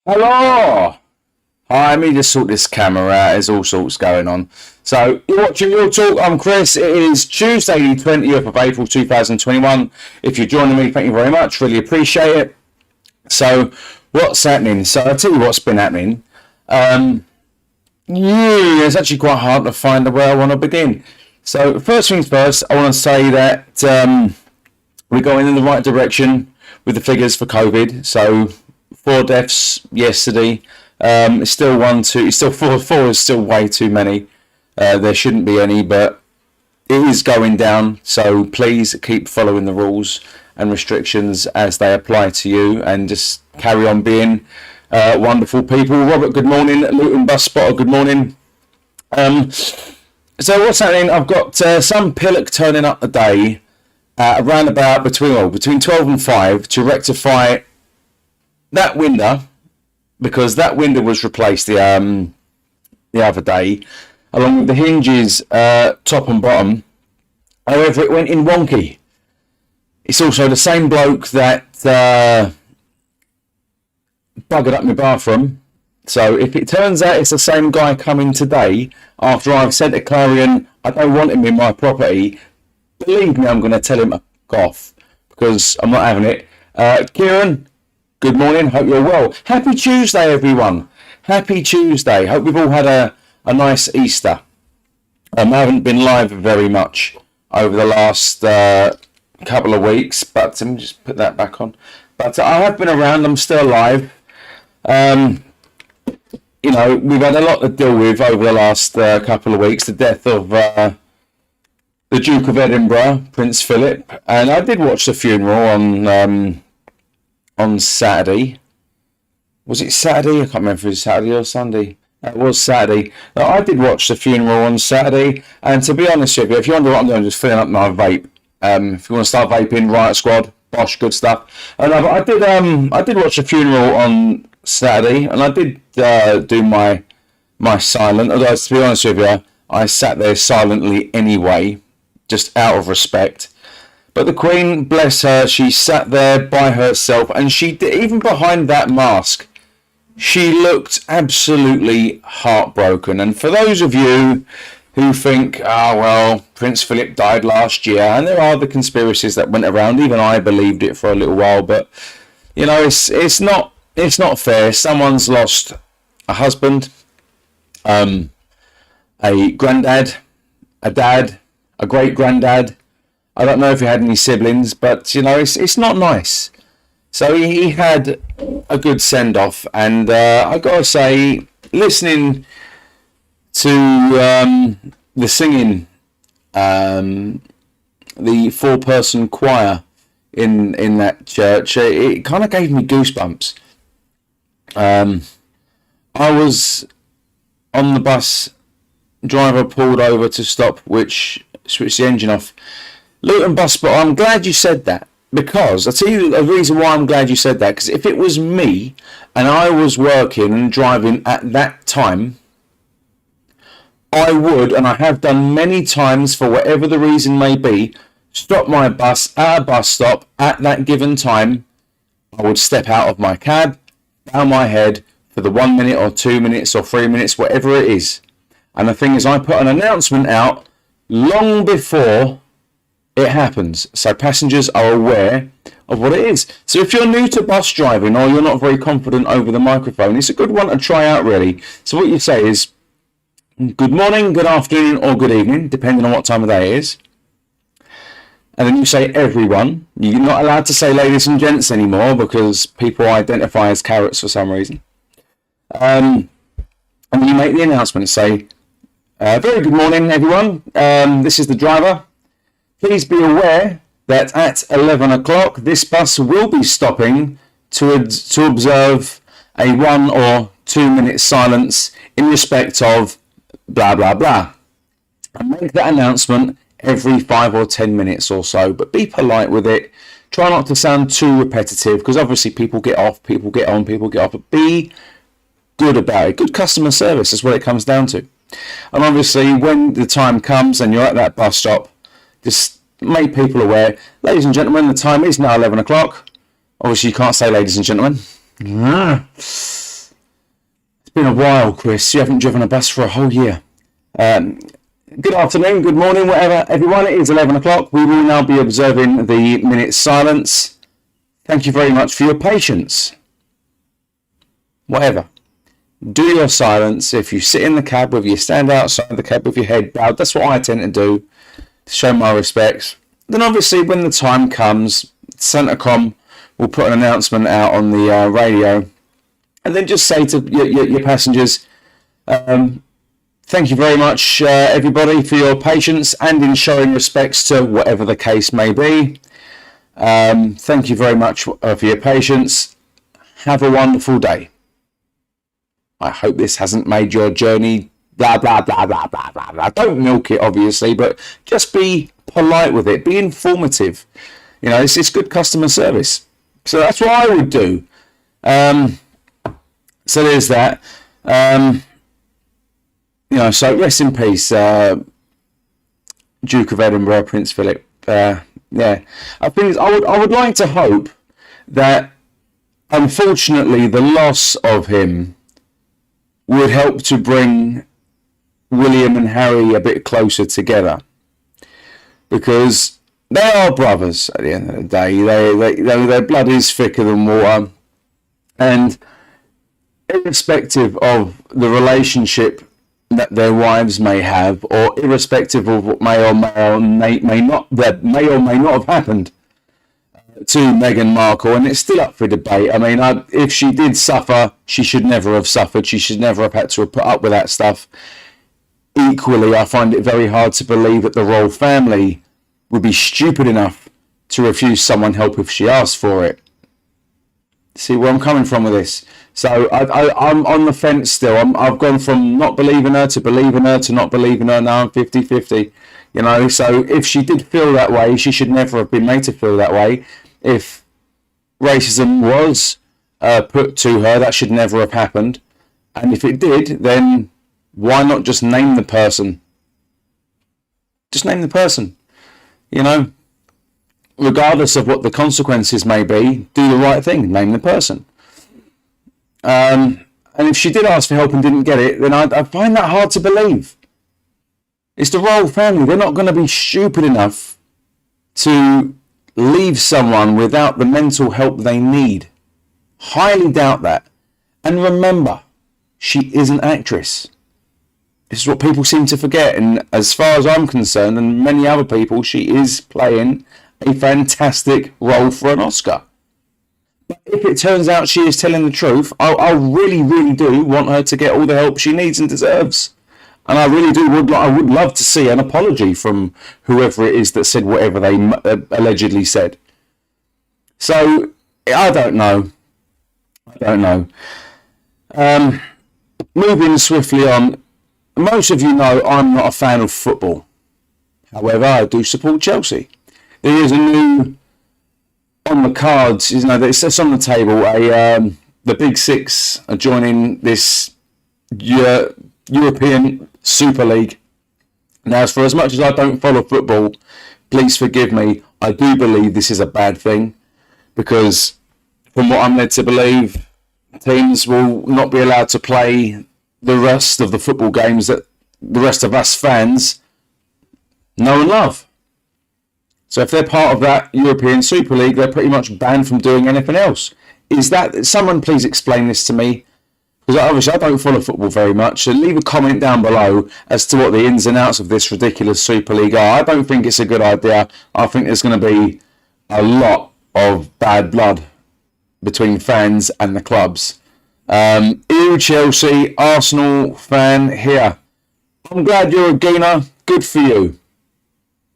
Hello! Hi, let me just sort this camera out. There's all sorts going on. So, you're watching Real Talk. I'm Chris. It is Tuesday, the 20th of April 2021. If you're joining me, thank you very much. Really appreciate it. So, what's happening? So, I'll tell you what's been happening. It's actually quite hard to find where I want to begin. So, first things first, I want to say that we're going in the right direction with the figures for COVID. So, 4 deaths yesterday. It's still 1, 2. It's still 4. 4 is still way too many. There shouldn't be any, but it is going down. So please keep following the rules and restrictions as they apply to you, and just carry on being wonderful people. Robert, good morning. Luton Bus Spotter, good morning. So what's happening? I've got some pillock turning up today around about between 12 and 5 to rectify that window, because that window was replaced the other day, along with the hinges top and bottom. However, it went in wonky. It's also the same bloke that buggered up my bathroom. So if it turns out it's the same guy coming today, after I've said to Clarion I don't want him in my property, believe me, I'm going to tell him to fuck off, because I'm not having it. Kieran, good morning, hope you're well. Happy Tuesday, everyone. Happy Tuesday. Hope we've all had a nice Easter. I haven't been live very much over the last couple of weeks, but let me just put that back on. But I have been around, I'm still alive. We've had a lot to deal with over the last couple of weeks. The death of the Duke of Edinburgh, Prince Philip. And I did watch the funeral on Saturday. Was it Saturday? I can't remember if it was Saturday or Sunday. It was Saturday. Now, I did watch the funeral on Saturday, and to be honest with you, if you wonder what I'm doing, I'm just filling up my vape. If you want to start vaping, Riot Squad, Bosh, good stuff. And I did watch the funeral on Saturday, and I did do my silent. Although, to be honest with you, I sat there silently anyway, just out of respect. But the Queen, bless her, she sat there by herself, and she did, even behind that mask, she looked absolutely heartbroken. And for those of you who think, Prince Philip died last year, and there are the conspiracies that went around, even I believed it for a little while, but it's not fair. Someone's lost a husband, a granddad, a dad, a great granddad. I don't know if he had any siblings, but it's not nice. So he had a good send off, and I gotta say, listening to the singing, the 4-person choir in that church, it kind of gave me goosebumps. I was on the bus, driver pulled over to stop, which switched the engine off. Luton Bus Spotter, I'm glad you said that, because I'll tell you a reason why I'm glad you said that, because if it was me and I was working and driving at that time, I would, and I have done many times for whatever the reason may be, stop my bus at a bus stop at that given time. I would step out of my cab, bow my head for the 1 minute or 2 minutes or 3 minutes, whatever it is. And the thing is, I put an announcement out long before it happens, so passengers are aware of what it is. So if you're new to bus driving, or you're not very confident over the microphone, it's a good one to try out, really. So what you say is, good morning, good afternoon, or good evening, depending on what time of day it is. And then you say everyone. You're not allowed to say ladies and gents anymore, because people identify as carrots for some reason. And then you make the announcement and say, very good morning, everyone. This is the driver. Please be aware that at 11 o'clock, this bus will be stopping to observe a 1 or 2 minute silence in respect of blah, blah, blah. And make that announcement every 5 or 10 minutes or so, but be polite with it. Try not to sound too repetitive, because obviously people get off, people get on, people get off, but be good about it. Good customer service is what it comes down to. And obviously when the time comes and you're at that bus stop, just make people aware. Ladies and gentlemen, the time is now 11 o'clock. Obviously, you can't say ladies and gentlemen. Been a while, Chris. You haven't driven a bus for a whole year. Good afternoon, good morning, whatever, everyone. It is 11 o'clock. We will now be observing the minute silence. Thank you very much for your patience. Whatever. Do your silence. If you sit in the cab, whether you stand outside the cab with your head bowed, that's what I tend to do to show my respects. Then obviously when the time comes, Centrecom will put an announcement out on the radio. And then just say to your passengers, thank you very much, everybody, for your patience and in showing respects to whatever the case may be. Thank you very much for your patience. Have a wonderful day. I hope this hasn't made your journey blah, blah, blah, blah, blah, blah, blah. Don't milk it, obviously, but just be polite with it. Be informative. You know, it's good customer service. So that's what I would do. So there's that. So rest in peace, Duke of Edinburgh, Prince Philip. I think I would like to hope that, unfortunately, the loss of him would help to bring William and Harry a bit closer together, because they are brothers at the end of the day. Their blood is thicker than water, and irrespective of the relationship that their wives may have, or irrespective of what may or may not have happened to Meghan Markle, and it's still up for debate. I mean, if she did suffer, she should never have suffered. She should never have had to put up with that stuff. Equally, I find it very hard to believe that the royal family would be stupid enough to refuse someone help if she asked for it. See where I'm coming from with this? So I'm on the fence still. I've gone from not believing her to believing her to not believing her. Now I'm 50-50. You know, so if she did feel that way, she should never have been made to feel that way. If racism was put to her, that should never have happened. And if it did, then why not just name the person? Just name the person. You know, regardless of what the consequences may be, do the right thing. Name the person. And if she did ask for help and didn't get it, then I find that hard to believe. It's the royal family. They're not going to be stupid enough to leave someone without the mental help they need. Highly doubt that. And remember, she is an actress. This is what people seem to forget. And as far as I'm concerned, and many other people, she is playing a fantastic role for an Oscar. But if it turns out she is telling the truth, I really, really do want her to get all the help she needs and deserves. And I really do I would love to see an apology from whoever it is that said whatever they allegedly said. So, I don't know. Moving swiftly on, most of you know I'm not a fan of football. However, I do support Chelsea. There is a new on the cards, you know, it says on the table, the Big Six are joining this European Super League. Now, for as much as I don't follow football, please forgive me, I do believe this is a bad thing, because from what I'm led to believe, teams will not be allowed to play the rest of the football games that the rest of us fans know and love. So if they're part of that European Super League, they're pretty much banned from doing anything else. Is that... Someone please explain this to me. Because obviously I don't follow football very much. So leave a comment down below as to what the ins and outs of this ridiculous Super League are. I don't think it's a good idea. I think there's going to be a lot of bad blood between fans and the clubs. Ew, Chelsea, Arsenal fan here. I'm glad you're a gooner. Good for you.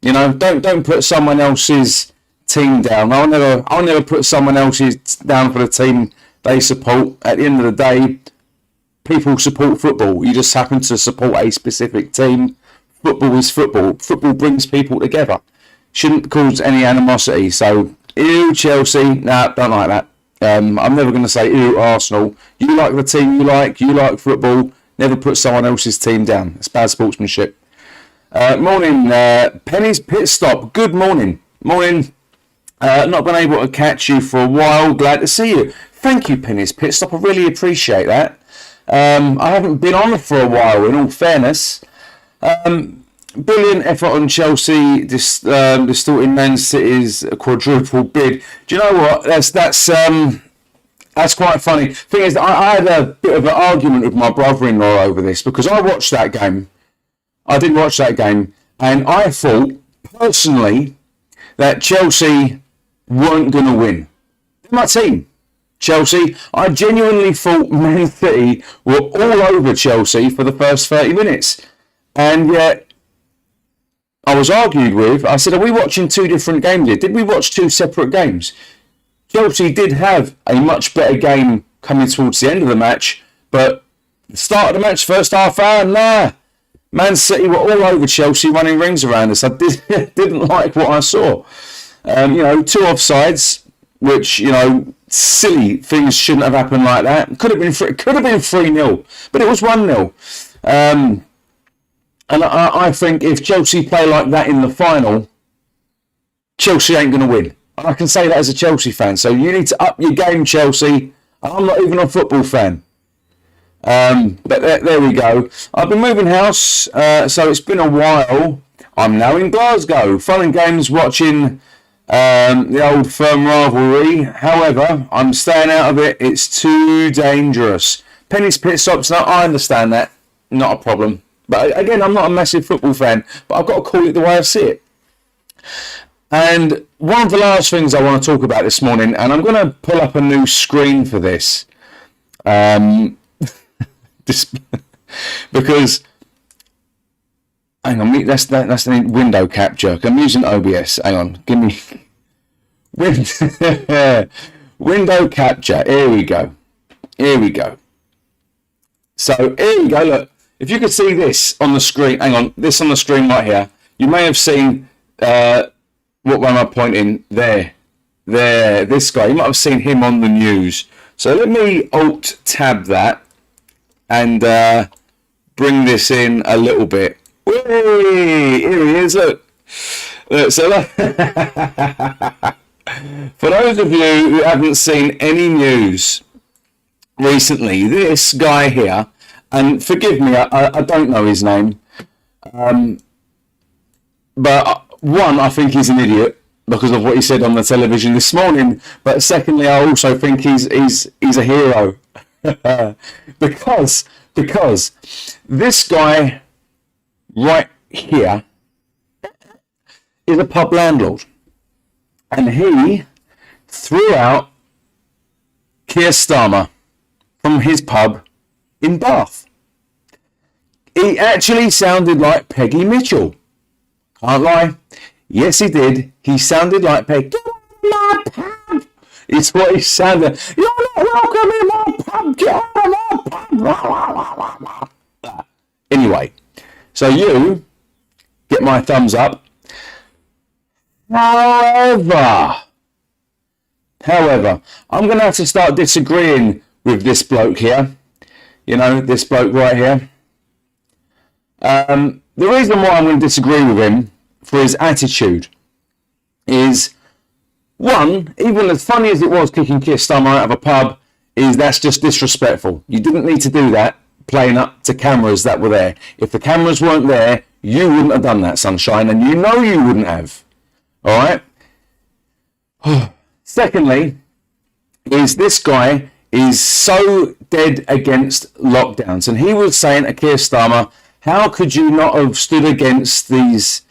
You know, don't put someone else's team down. I'll never put someone else's down for the team they support. At the end of the day, people support football. You just happen to support a specific team. Football is football. Football brings people together. Shouldn't cause any animosity. So, ew, Chelsea. Nah, don't like that. I'm never going to say ew, Arsenal. You like the team you like football. Never put someone else's team down. It's bad sportsmanship. Morning, Penny's Pit Stop. Good morning. Morning. Not been able to catch you for a while. Glad to see you. Thank you, Penny's Pit Stop. I really appreciate that. I haven't been on for a while, in all fairness. Brilliant effort on Chelsea, distorting Man City's quadruple bid. Do you know what? That's quite funny. Thing is, I had a bit of an argument with my brother-in-law over this because I watched that game. I did watch that game, and I thought personally that Chelsea weren't going to win. My team, Chelsea. I genuinely thought Man City were all over Chelsea for the first 30 minutes, and yet I was argued with. I said, "Are we watching two different games here? Did we watch two separate games?" Chelsea did have a much better game coming towards the end of the match, but the start of the match, first half hour, nah. Man City were all over Chelsea, running rings around us. I didn't like what I saw. Two offsides, which, silly things shouldn't have happened like that. Could have been 3-0, but it was 1-0. And I think if Chelsea play like that in the final, Chelsea ain't going to win. I can say that as a Chelsea fan. So you need to up your game, Chelsea. I'm not even a football fan. But there we go. I've been moving house, so it's been a while. I'm now in Glasgow. Fun and games watching the old firm rivalry. However, I'm staying out of it. It's too dangerous. Penny's pit stops. Now, I understand that. Not a problem. But again, I'm not a massive football fan. But I've got to call it the way I see it. And one of the last things I want to talk about this morning, and I'm going to pull up a new screen for this, because, hang on, that's the window capture. I'm using OBS. Hang on, give me window capture. Here we go. So here we go. Look, if you could see this on the screen, hang on, this on the screen right here. You may have seen. What am I pointing? There, this guy. You might have seen him on the news. So let me Alt-tab that and bring this in a little bit. Whee! Here he is, look. So for those of you who haven't seen any news recently, this guy here, and forgive me, I don't know his name, but one, I think he's an idiot because of what he said on the television this morning. But secondly, I also think he's a hero because this guy right here is a pub landlord, and he threw out Keir Starmer from his pub in Bath. He actually sounded like Peggy Mitchell. Can't lie. Yes, he did. He sounded like Peg. Get out of my pub! It's what he sounded. You're not welcome in my pub. Get out of my pub. Anyway, so you get my thumbs up. However, I'm going to have to start disagreeing with this bloke here. This bloke right here. The reason why I'm going to disagree with him for his attitude is, one, even as funny as it was kicking Keir Starmer out of a pub, is that's just disrespectful. You didn't need to do that playing up to cameras that were there. If the cameras weren't there, you wouldn't have done that, sunshine, and you wouldn't have. All right? Secondly, is this guy is so dead against lockdowns, and he was saying to Keir Starmer, how could you not have stood against these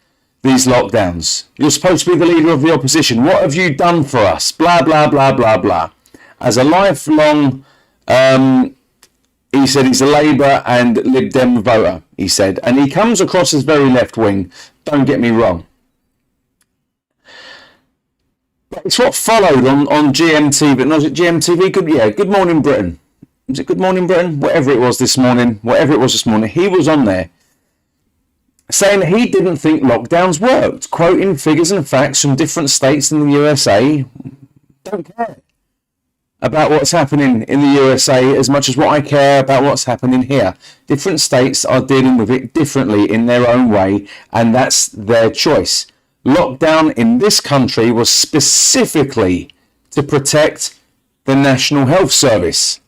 lockdowns? You're supposed to be the leader of the opposition. What have you done for us? Blah, blah, blah, blah, blah. As a lifelong, he said he's a Labour and Lib Dem voter, he said. And he comes across as very left-wing, don't get me wrong. But it's what followed on GMTV. No, was it GMTV? Good Morning Britain. Was it Good Morning Britain? Whatever it was this morning. He was on there saying he didn't think lockdowns worked, quoting figures and facts from different states in the USA. Don't care about what's happening in the USA as much as what I care about what's happening here. Different states are dealing with it differently in their own way, and that's their choice. Lockdown in this country was specifically to protect the National Health Service.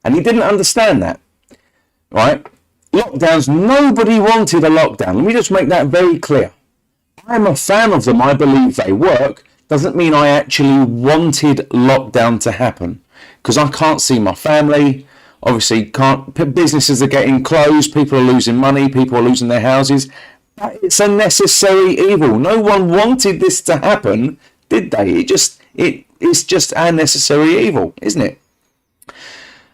And he didn't understand that, right? Lockdowns, nobody wanted a lockdown. Let me just make that very clear. I'm a fan of them. I believe they work. Doesn't mean I actually wanted lockdown to happen, because I can't see my family. Obviously, businesses are getting closed. People are losing money. People are losing their houses. But it's a necessary evil. No one wanted this to happen, did they? It's just a necessary evil, isn't it?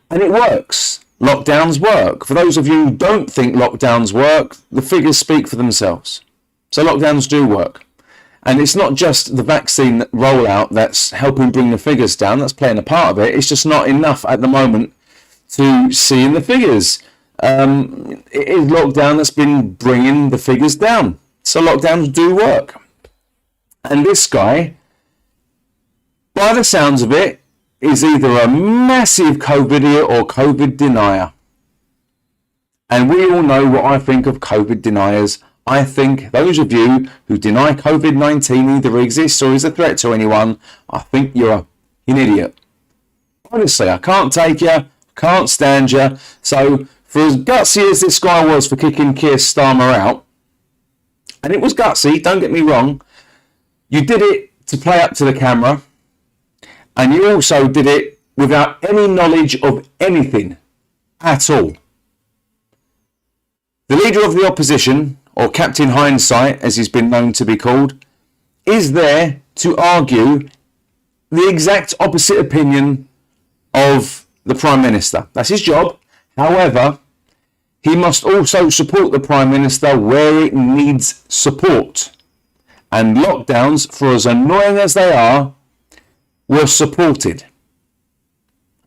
And it works. Lockdowns work. For those of you who don't think lockdowns work, the figures speak for themselves. So lockdowns do work. And it's not just the vaccine rollout that's helping bring the figures down. That's playing a part of it. It's just not enough at the moment to see in the figures. It is lockdown that's been bringing the figures down. So lockdowns do work. And this guy, by the sounds of it, is either a massive COVIDiot or COVID denier. And we all know what I think of COVID deniers. I think those of you who deny COVID-19 either exists or is a threat to anyone, I think you're an idiot. Honestly, I can't take you, can't stand you. So for as gutsy as this guy was for kicking Keir Starmer out, and it was gutsy, don't get me wrong, you did it to play up to the camera, and you also did it without any knowledge of anything at all. The leader of the opposition, or Captain Hindsight, as he's been known to be called, is there to argue the exact opposite opinion of the Prime Minister. That's his job. However, he must also support the Prime Minister where it needs support. And lockdowns, for as annoying as they are, were supported.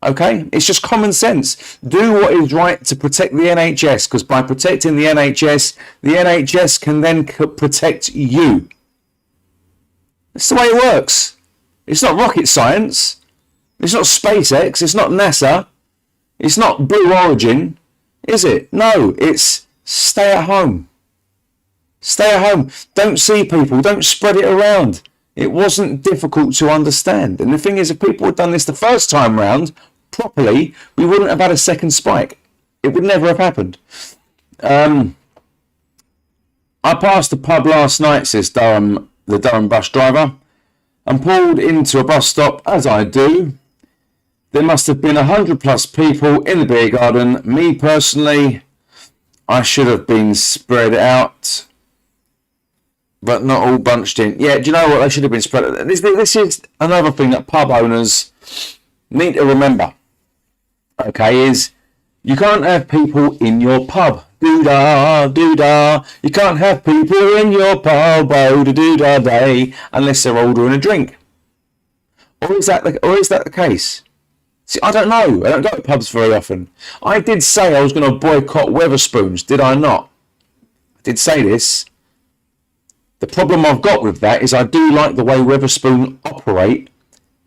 Okay? It's just common sense. Do what is right to protect the NHS, because by protecting the NHS can then protect you. That's the way it works. It's not rocket science. It's not SpaceX. It's not NASA. It's not Blue Origin, is it? No, it's stay at home. Stay at home. Don't see people. Don't spread it around. It wasn't difficult to understand. And the thing is, if people had done this the first time round properly, we wouldn't have had a second spike. It would never have happened. I passed the pub last night, says the Durham bus driver, and pulled into a bus stop, as I do. There must have been 100 plus people in the beer garden. Me personally, I should have been spread out, but not all bunched in. Yeah, do you know what? They should have been spread out. This is another thing that pub owners need to remember. Okay, is you can't have people in your pub. Doo-dah, doo-dah. You can't have people in your pub, oh-da-doo-dah day, unless they're ordering a drink. Or is that the case? See, I don't know. I don't go to pubs very often. I did say I was going to boycott Wetherspoons, did I not? I did say this. The problem I've got with that is I do like the way Wetherspoon operate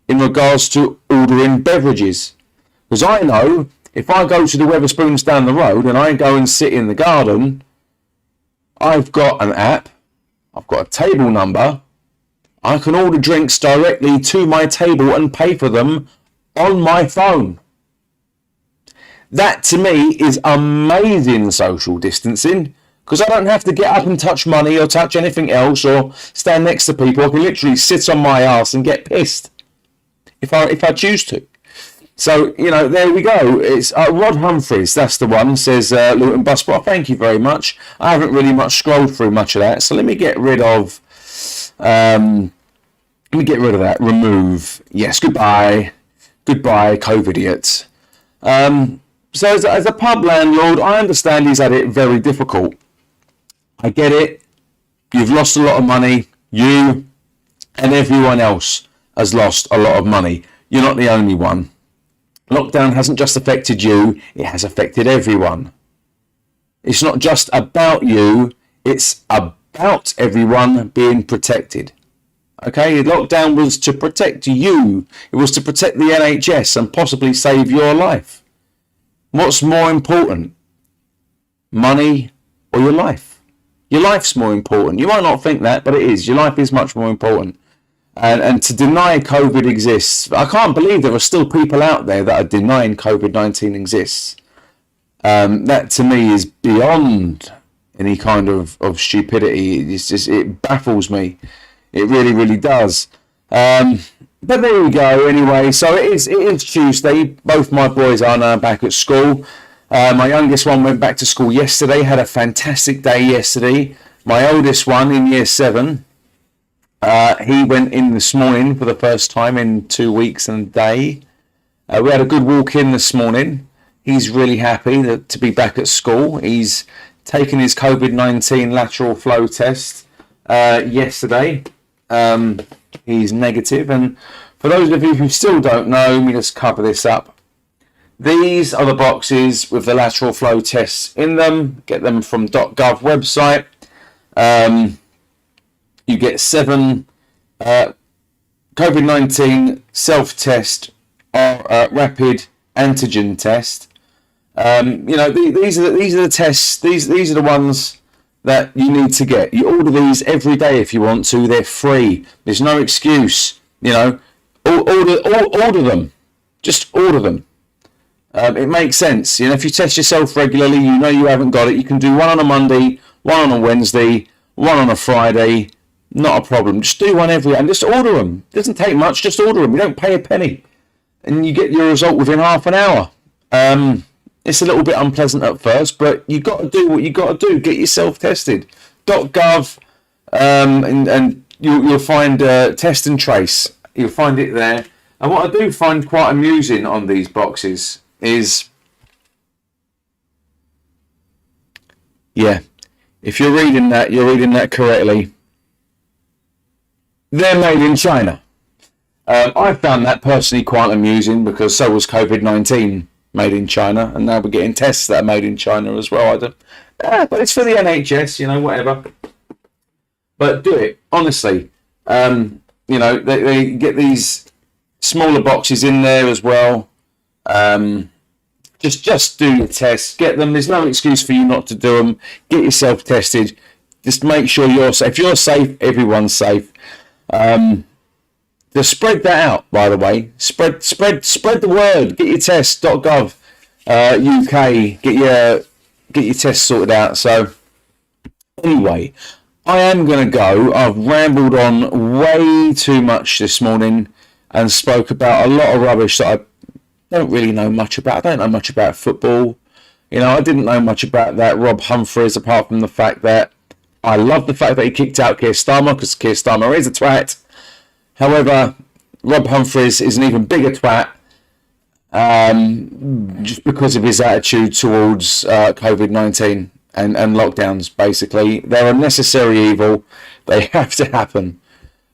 in regards to ordering beverages. Because I know if I go to the Wetherspoons down the road and I go and sit in the garden, I've got an app, I've got a table number, I can order drinks directly to my table and pay for them on my phone. That to me is amazing social distancing, because I don't have to get up and touch money or touch anything else or stand next to people. I can literally sit on my ass and get pissed if I choose to. So, you know, there we go. It's Rod Humphreys, that's the one, says Luton Bus Spot. Thank you very much. I haven't really much scrolled through much of that, so let me get rid of that. Remove. Yes, goodbye, COVIDiots. So as a pub landlord, I understand he's had it very difficult. I get it. You've lost a lot of money. You and everyone else has lost a lot of money. You're not the only one. Lockdown hasn't just affected you, it has affected everyone. It's not just about you, it's about everyone being protected. Okay, lockdown was to protect you. It was to protect the NHS and possibly save your life. What's more important? Money or your life? Your life's more important. You might not think that, but it is. Your life is much more important. And to deny COVID exists, I can't believe there are still people out there that are denying COVID-19 exists. That to me is beyond any kind of stupidity. It baffles me. It really, really does. But there we go. Anyway, so it is Tuesday. Both my boys are now back at school. My youngest one went back to school yesterday. Had a fantastic day yesterday. My oldest one in year 7. He went in this morning for the first time in 2 weeks and a day. We had a good walk in this morning. He's really happy to be back at school. He's taken his COVID-19 lateral flow test yesterday. He's negative. And for those of you who still don't know, let me just cover this up. These are the boxes with the lateral flow tests in them. Get them from .gov website. You get 7 COVID-19 self-test or rapid antigen test. These are the tests. These are the ones that you need to get. You order these every day if you want to. They're free. There's no excuse. Order them. Just order them. It makes sense. If you test yourself regularly, you haven't got it. You can do one on a Monday, one on a Wednesday, one on a Friday. Not a problem. Just do one every, and just order them. It doesn't take much. Just order them. You don't pay a penny, and you get your result within half an hour. It's a little bit unpleasant at first, but you got to do what you got to do. Get yourself tested. .gov, and you'll find test and trace. You'll find it there. And what I do find quite amusing on these boxes is, if you're reading that correctly. They're made in China. I found that personally quite amusing because so was COVID-19 made in China, and now we're getting tests that are made in China as well. But it's for the NHS, whatever. But do it, honestly. They get these smaller boxes in there as well. Just do your tests, get them. There's no excuse for you not to do them. Get yourself tested. Just make sure you're safe. If you're safe, everyone's safe. Just spread that out, by the way. Spread the word. Get your test. .gov UK. Get your test sorted out. So anyway, I am going to go. I've rambled on way too much this morning and spoke about a lot of rubbish that I don't really know much about. I don't know much about football. I didn't know much about that Rob Humphries, apart from the fact that I love the fact that he kicked out Keir Starmer, because Keir Starmer is a twat. However, Rob Humphries is an even bigger twat, just because of his attitude towards COVID-19 and lockdowns, basically. They're a necessary evil. They have to happen.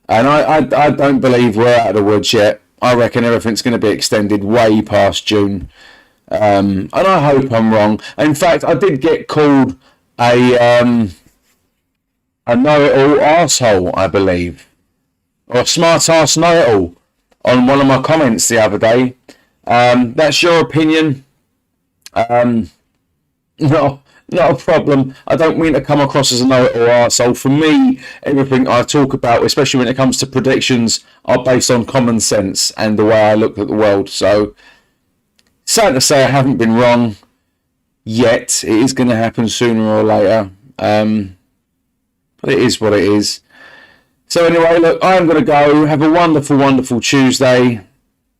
And I don't believe we're out of the woods yet. I reckon everything's going to be extended way past June. And I hope I'm wrong. In fact, I did get called a know-it-all arsehole, I believe, or a smart-ass know-it-all on one of my comments the other day. That's your opinion. Not a problem. I don't mean to come across as a know-it-all arsehole. For me, everything I talk about, especially when it comes to predictions, are based on common sense and the way I look at the world. So, sad to say I haven't been wrong yet. It is going to happen sooner or later. But it is what it is. So anyway, look, I'm going to go. Have a wonderful, wonderful Tuesday.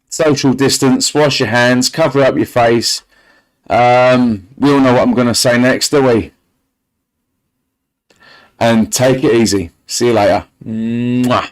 Social distance, wash your hands, cover up your face. We all know what I'm going to say next, do we? And take it easy. See you later. Mwah.